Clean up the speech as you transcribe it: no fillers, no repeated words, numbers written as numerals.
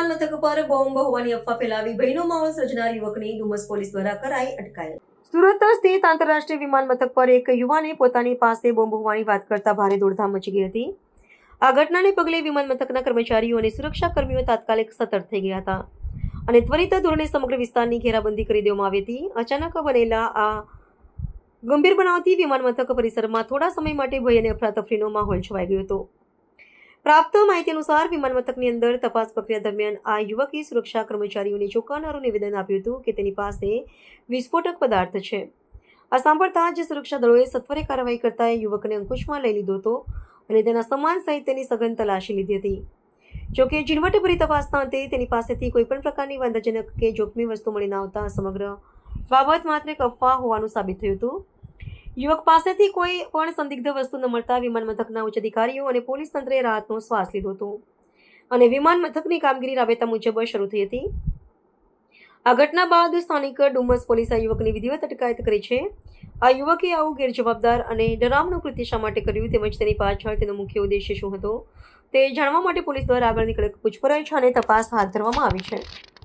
વિમાન મથક પર બોમ્બ હોવાની અફવા ફેલાવી ભયનો માહોલ સર્જનાર યુવકની ડુમસ પોલીસ દ્વારા કરાઈ અટકાયત. સુરત સ્થિત આંતરરાષ્ટ્રીય વિમાન મથક પર એક યુવાને પોતાની પાસે બોમ્બ હોવાની વાત કરતા ભારે દોડધામ મચી ગઈ હતી. આ ઘટનાને પગલે વિમાન મથકના કર્મચારીઓ અને સુરક્ષા કર્મીઓ તાત્કાલિક સતર્ક થઈ ગયા હતા અને ત્વરિત ધોરણે સમગ્ર વિસ્તારની ઘેરાબંધી કરી દેવામાં આવી હતી. અચાનક બનેલા આ ગંભીર બનાવથી વિમાન મથક પરિસરમાં થોડા સમય માટે ભય અને અફરાતફરીનો માહોલ છવાઈ ગયો હતો. પ્રાપ્ત માહિતી અનુસાર વિમાન મથકની અંદર તપાસ પ્રક્રિયા દરમિયાન આ યુવકે સુરક્ષા કર્મચારીઓને ચોંકાવનારું નિવેદન આપ્યું હતું કે તેની પાસે વિસ્ફોટક પદાર્થ છે. આ સાંભળતા જ સુરક્ષા દળોએ સત્વરે કાર્યવાહી કરતા યુવકને અંકુશમાં લઈ લીધો હતો અને તેના સામાન સહિત તેની સઘન તલાશી લીધી હતી. જોકે ઝીણવટભરી તપાસના અંતે તેની પાસેથી કોઈપણ પ્રકારની વાંધાજનક કે જોખમી વસ્તુ મળી ન આવતા સમગ્ર બાબત માત્ર એક અફવા હોવાનું સાબિત થયું હતું. યુવક પાસેથી કોઈ પણ સંદિગ્ધ વસ્તુ ન મળતા વિમાન મથકના ઉચ્ચ અધિકારીઓ અને પોલીસ તંત્રએ રાહતનો શ્વાસ લીધો હતો અને વિમાન મથકની કામગીરી રાબેતા મુજબ શરૂ થઈ હતી. આ ઘટના બાદ સ્થાનિક ડુમસ પોલીસે આ યુવકની વિધિવત અટકાયત કરી છે. આ યુવકે આવું ગેરજવાબદાર અને ડરામણું કૃત્ય શા માટે કર્યું તેમજ તેની પાછળ તેનો મુખ્ય ઉદ્દેશ્ય શું હતો તે જાણવા માટે પોલીસ દ્વારા આગળની કડક પૂછપરછ અને તપાસ હાથ ધરવામાં આવી છે.